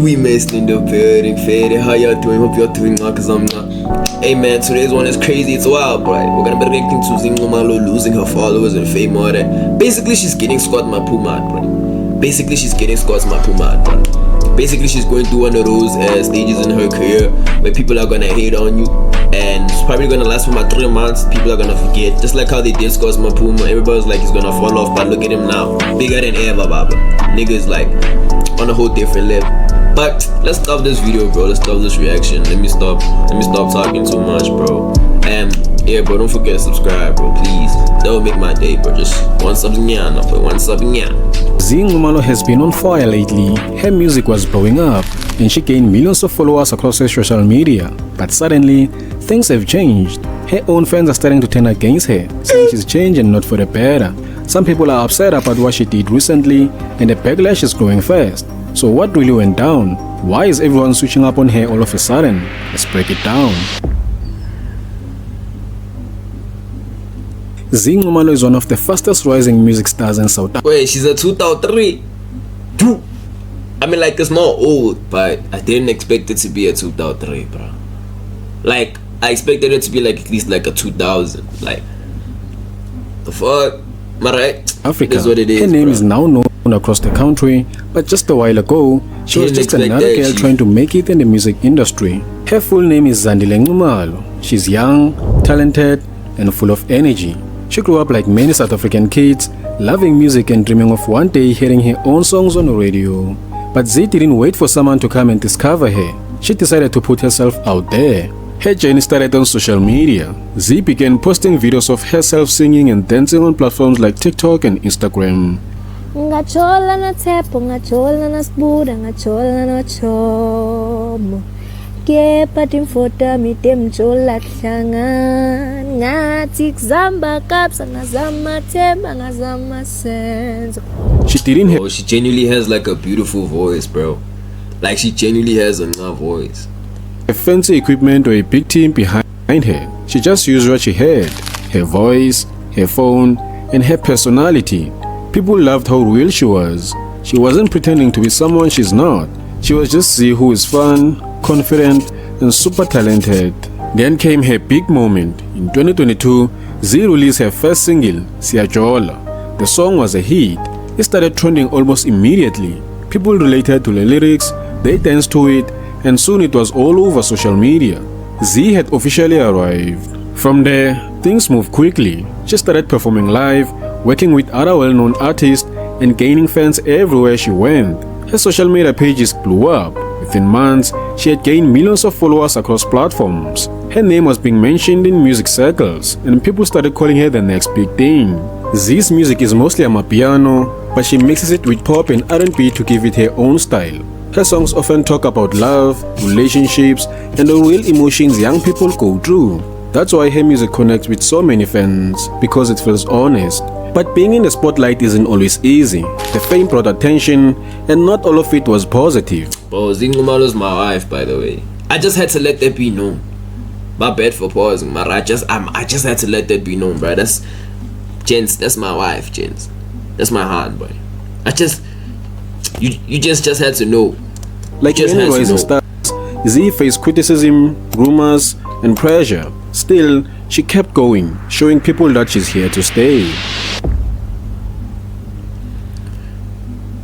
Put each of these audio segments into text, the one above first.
We missed in the building, Fade. How y'all doing? Hope y'all doing well, cause I'm not. Hey man, today's one is crazy, it's wild, bro. We're gonna be reacting to Nxumalo losing her followers and fame all that. Basically, she's getting Scott Mapumad, bro. Basically, she's getting Scott Mapumad, bro. Basically, she's going through one of those stages in her career where people are gonna hate on you, and it's probably gonna last for about 3 months. People are gonna forget, just like how they did Scott Mapuma. Everybody's like, he's gonna fall off, but look at him now, bigger than ever, baba. Niggas like on a whole different level. But let's stop this video, bro. Let's stop this reaction. Let me stop talking too much, bro. And yeah, bro, don't forget to subscribe, bro, please. That will make my day, bro. Just one sub nyan, but one sub nyan. Nxumalo has been on fire lately. Her music was blowing up and she gained millions of followers across her social media. But suddenly, things have changed. Her own fans are starting to turn against her, saying she's changing not for the better. Some people are upset about what she did recently, and the backlash is growing fast. So what really went down? Why is everyone switching up on her all of a sudden? Let's break it down. Nxumalo is one of the fastest rising music stars in South Africa. Wait, she's a 2003? I mean, like, it's not old, but I didn't expect it to be a 2003, bro. Like, I expected it to be like at least like a 2000. Like, the fuck? Am I right? Africa. That's what it is, her name bro. is now known across the country, but just a while ago, she was just another girl trying to make it in the music industry. Her full name is Nxumalo. She's young, talented, and full of energy. She grew up like many South African kids, loving music and dreaming of one day hearing her own songs on the radio. But Z didn't wait for someone to come and discover her. She decided to put herself out there. Her journey started on social media. Z began posting videos of herself singing and dancing on platforms like TikTok and Instagram. Ngachola na tepo, ngachola na sbuda, ngachola na chomo. Kepa timfota mitem chola tlangan. Ngati kzamba kapsa ngazama temba ngazama senzo. She didn't have. Oh, she genuinely has like a beautiful voice, bro. Like, she genuinely has a nice voice. A fancy equipment or a big team behind her. She just used what she had, her voice, her phone, and her personality. People loved how real she was. She wasn't pretending to be someone she's not. She was just Z, who is fun, confident, and super talented. Then came her big moment. In 2022, Z released her first single, Siyajola. The song was a hit. It started trending almost immediately. People related to the lyrics, they danced to it, and soon it was all over social media. Z had officially arrived. From there, things moved quickly. She started performing live, working with other well-known artists, and gaining fans everywhere she went. Her social media pages blew up. Within months, she had gained millions of followers across platforms. Her name was being mentioned in music circles, and people started calling her the next big thing. Z's music is mostly amapiano, but she mixes it with pop and R&B to give it her own style. Her songs often talk about love, relationships, and the real emotions young people go through. That's why her music connects with so many fans, because it feels honest. But being in the spotlight isn't always easy. The fame brought attention, and not all of it was positive. Bro, Nxumalo's my wife, by the way. I just had to let that be known. My bad for pausing, but I just had to let that be known, bro. That's gents, that's my wife, gents. That's my hand, boy. You just had to know. Like many rising stars, Z faced criticism, rumors, and pressure. Still, she kept going, showing people that she's here to stay.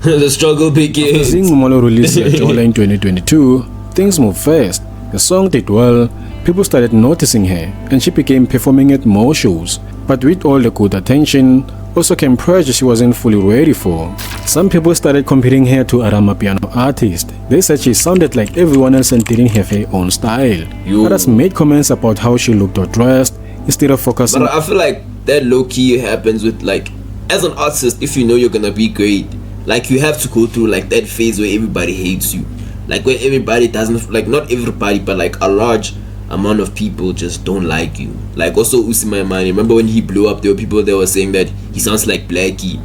The struggle begins. After Nxumalo released Siyajola in 2022, things moved fast. The song did well, people started noticing her, and she began performing at more shows. But with all the good attention, also came pressure she wasn't fully ready for. Some people started comparing her to other amapiano artists. They said she sounded like everyone else and didn't have her own style. Others made comments about how she looked or dressed, instead of focusing. But I feel like that low-key happens with, like, as an artist, if you know you're gonna be great, like, you have to go through like that phase where everybody hates you, like where everybody doesn't, like, not everybody, but like a large amount of people just don't like you. Like, also Usimai, remember when he blew up, there were people that were saying that he sounds like Blackie,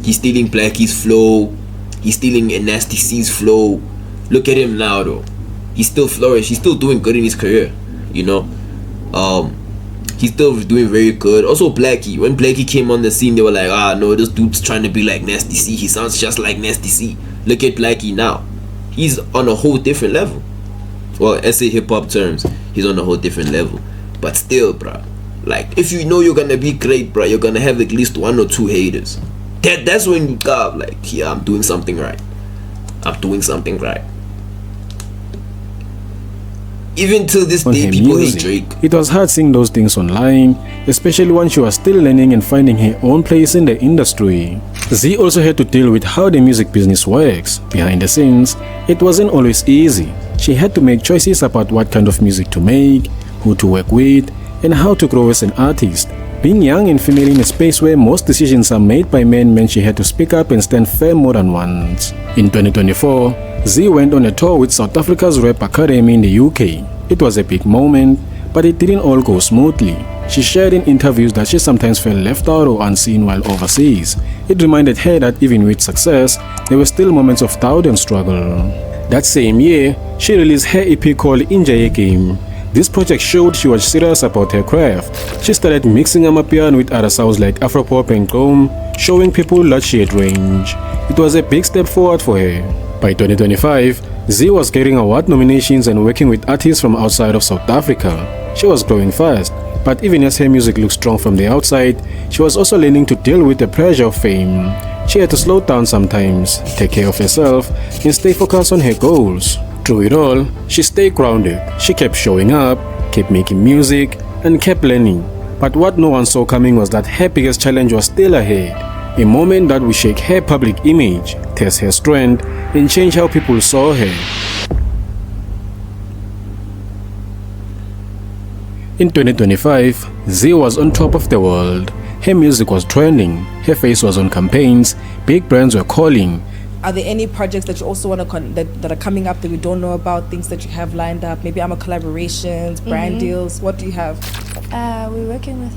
he's stealing Blackie's flow, he's stealing Nasty C's flow. Look at him now though, he's still flourish, he's still doing good in his career, you know. He's still doing very good. Also Blackie, when Blackie came on the scene, they were like, no, this dude's trying to be like Nasty C, he sounds just like Nasty C. Look at Blackie now, he's on a whole different level. Well, let's say hip-hop terms, he's on a whole different level. But still, bro, like, if you know you're gonna be great, bro, you're gonna have at least 1 or 2 haters. That's when you go, like, yeah, I'm doing something right. I'm doing something right. Even till this day, people hate Drake. It was hard seeing those things online, especially when she was still learning and finding her own place in the industry. Z also had to deal with how the music business works. Behind the scenes, it wasn't always easy. She had to make choices about what kind of music to make, who to work with, and how to grow as an artist. Being young and female in a space where most decisions are made by men meant she had to speak up and stand firm more than once. In 2024, Z went on a tour with South Africa's Rap Academy in the UK. It was a big moment, but it didn't all go smoothly. She shared in interviews that she sometimes felt left out or unseen while overseas. It reminded her that even with success, there were still moments of doubt and struggle. That same year, she released her EP called Injaye Game. This project showed she was serious about her craft. She started mixing amapiano with other sounds like Afropop and Chrome, showing people that she had range. It was a big step forward for her. By 2025, Z was getting award nominations and working with artists from outside of South Africa. She was growing fast, but even as her music looked strong from the outside, she was also learning to deal with the pressure of fame. She had to slow down sometimes, take care of herself, and stay focused on her goals. Through it all, she stayed grounded. She kept showing up, kept making music, and kept learning. But what no one saw coming was that her biggest challenge was still ahead. A moment that would shake her public image, test her strength, and change how people saw her. In 2025, Z was on top of the world. Her music was trending, her face was on campaigns, big brands were calling. Are there any projects that you also want to that are coming up that we don't know about, things that you have lined up? Maybe collaborations, brand deals. What do you have? We're working with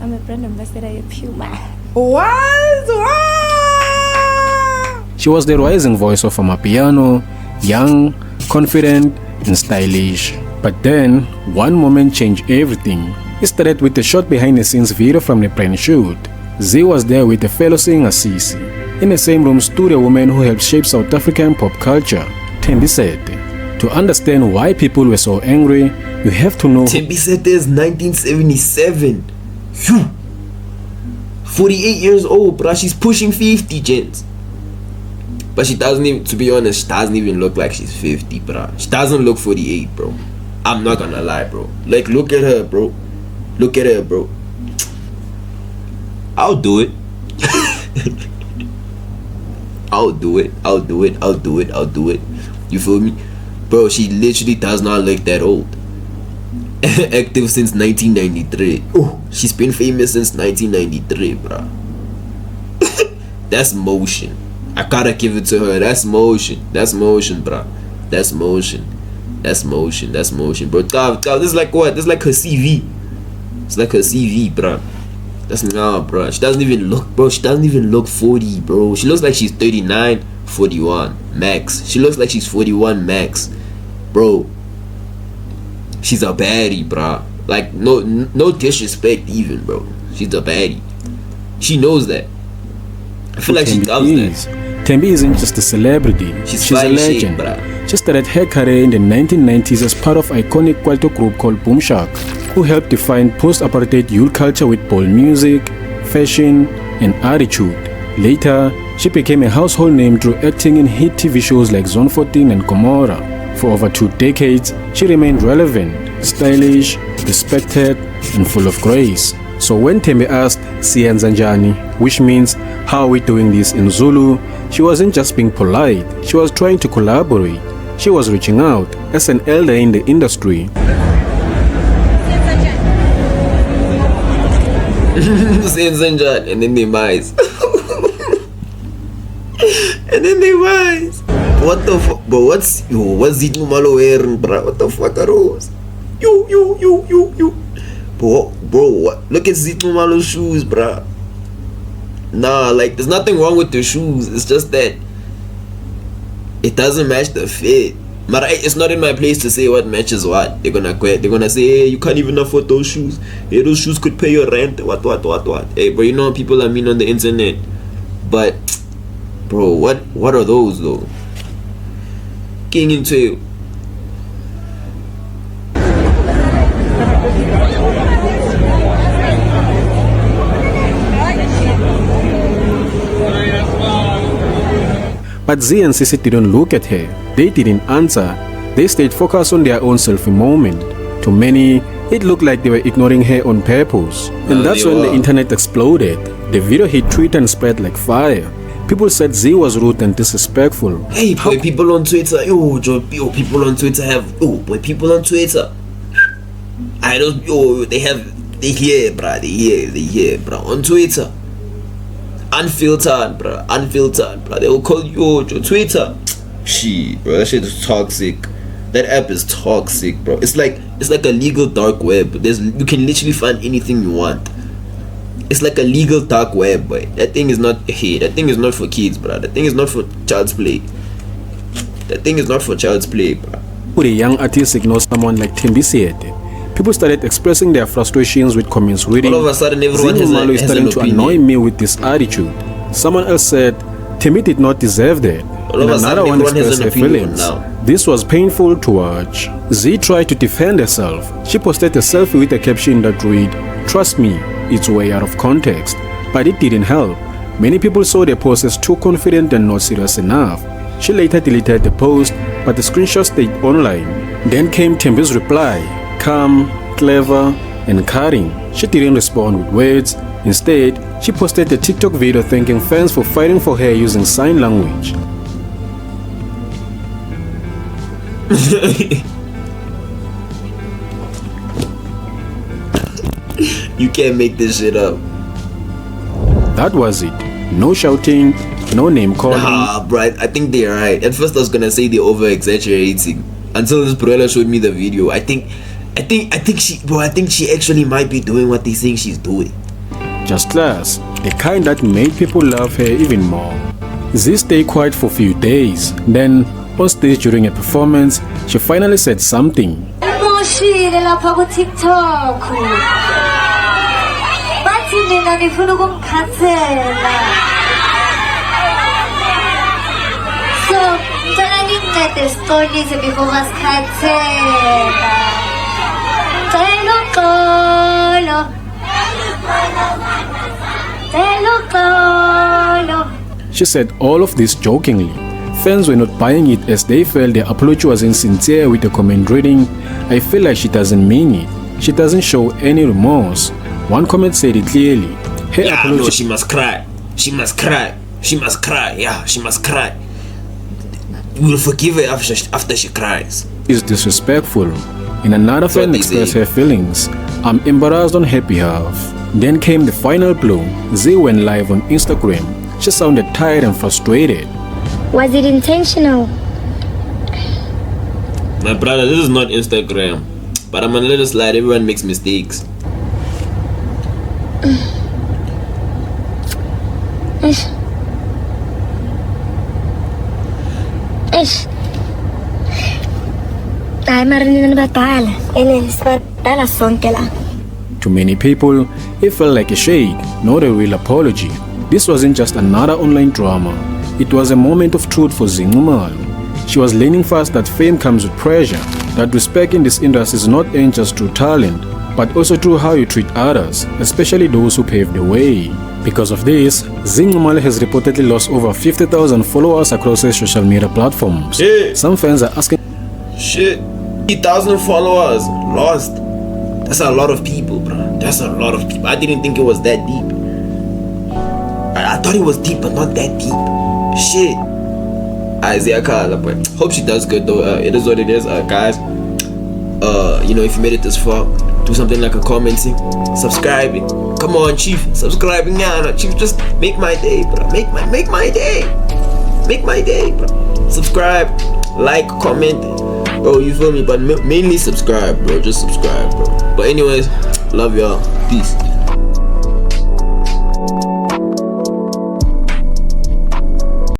I'm a brand ambassador at Puma. What? Wow! She was the rising voice of amapiano, young, confident, and stylish. But then, one moment changed everything. It started with a short behind-the-scenes video from the brand shoot. Z was there with a fellow singer Sisi. In the same room stood a woman who helped shape South African pop culture. Tembi said, to understand why people were so angry, you have to know... Tembi said there's 1977. Phew. 48 years old, bruh. She's pushing 50, gents. But she doesn't even, to be honest, she doesn't even look like she's 50, bruh. She doesn't look 48, bro. I'm not gonna lie, bro. Like, look at her, bro. Look at her, bro. I'll do it. I'll do it. You feel me? Bro, she literally does not look that old. Active since 1993. Oh, she's been famous since 1993, bro. That's motion. I gotta give it to her. That's motion, bro. That's motion, bro. This is like what? This is like her CV. It's like her CV, bro. That's nah, bro. She doesn't even look, bro. She doesn't even look 40, bro. She looks like she's 39, 41 max. She looks like she's 41 max, bro. She's a baddie, bro. Like, no disrespect even, bro. She's a baddie. She knows that. I feel like she does that. Tembi isn't just a celebrity. She's a legend. She started her career in the 1990s as part of iconic Kwaito group called Boom Shak, who helped define post-apartheid youth culture with bold music, fashion, and attitude. Later, she became a household name through acting in hit TV shows like Zone 14 and Gomorrah. For over 2 decades, she remained relevant, stylish, respected, and full of grace. So when Tembi asked Siyenza njani, which means how are we doing this in Zulu, she wasn't just being polite, she was trying to collaborate. She was reaching out as an elder in the industry. And then they mice. And then they mice. What the fuck? But what's Nxumalo wearing, bro? What the fuck are those? You. Bro, what? Look at Nxumalo's shoes, bro. Nah, like, there's nothing wrong with the shoes. It's just that it doesn't match the fit. But it's not in my place to say what matches what. They're gonna quit. They're gonna say, hey, you can't even afford those shoes. Hey, those shoes could pay your rent. What. Hey, bro, you know people are mean on the internet. But, bro, what are those though? King into you. But Z and Sissy didn't look at her. They didn't answer. They stayed focused on their own selfie moment. To many, it looked like they were ignoring her on purpose. And that's when the internet exploded. The video hit Twitter and spread like fire. People said Z was rude and disrespectful. Hey boy, people on Twitter, yo, people on Twitter have, people on Twitter. I don't, they hear, bruh, on Twitter. Unfiltered, bruh. They will call you Twitter. Shit, bro, that shit is toxic. That app is toxic, bro. It's like a legal dark web. You can literally find anything you want. It's like a legal dark web, boy. That thing is not that thing is not for kids, bro. That thing is not for child's play. That thing is not for child's play, bro. When a young artist ignores someone like Siete, people started expressing their frustrations with comments reading, all of a sudden everyone Nxumalo is has starting an to opinion. annoy me with this attitude. Someone else said, Timmy did not deserve that. All And of a another sudden one everyone has expressed an her opinion feelings. now. This was painful to watch. Z tried to defend herself. She posted a selfie with a caption that read, "Trust me, it's way out of context." But it didn't help. Many people saw the post as too confident and not serious enough. She later deleted the post, but the screenshot stayed online. Then came Tembi's reply, calm, clever, and cutting. She didn't respond with words. Instead, she posted a TikTok video thanking fans for fighting for her using sign language. You can't make this shit up. That was it. No shouting, no name calling. Nah, bro, I think they're right. At first I was gonna say they're over exaggerating. Until this Bruella showed me the video. I think she actually might be doing what they saying she's doing. Just class, the kind that made people love her even more. Z stayed quiet for a few days. Then, on stage during a performance, she finally said something. Emoshile lapha ku TikTok. Bathi mina ngifuna ukumkhansela. So, ngicela ngincede siqolise before masikhansela. Cela uxolo. Cela uxolo. She said all of this jokingly. Fans were not buying it as they felt the apology was insincere, with the comment reading, "I feel like she doesn't mean it. She doesn't show any remorse." One comment said it clearly. Her Yeah, apology no, she must cry. She must cry. She must cry. Yeah, she must cry. We'll forgive her after she cries. is disrespectful. And another That's what fan they expressed say. her feelings. "I'm embarrassed on her behalf." Then came the final blow. Z went live on Instagram. She sounded tired and frustrated. Was it intentional? My brother, this is not Instagram. But I'm gonna let it slide. Everyone makes mistakes. Ish. Ay, marinig na badala. Badala sonke lang. To many people, it felt like a shade, not a real apology. This wasn't just another online drama. It was a moment of truth for Nxumalo. She was learning fast that fame comes with pressure, that respect in this industry is not earned just through talent, but also through how you treat others, especially those who paved the way. Because of this, Nxumalo has reportedly lost over 50,000 followers across her social media platforms. Hey. Some fans are asking, Shit. 3,000 followers lost. That's a lot of people, bro. That's a lot of people. I didn't think it was that deep. I thought it was deep, but not that deep. Shit. Isaiah Kala, but hope she does good though. It is what it is, guys. If you made it this far, do something like a commenting, subscribing. Come on, Chief, subscribing now. Chief, just make my day, bro. Make my day. Make my day, bro. Subscribe, like, comment, bro. You feel me? But mainly subscribe, bro. Just subscribe, bro. But anyways, love y'all. Peace.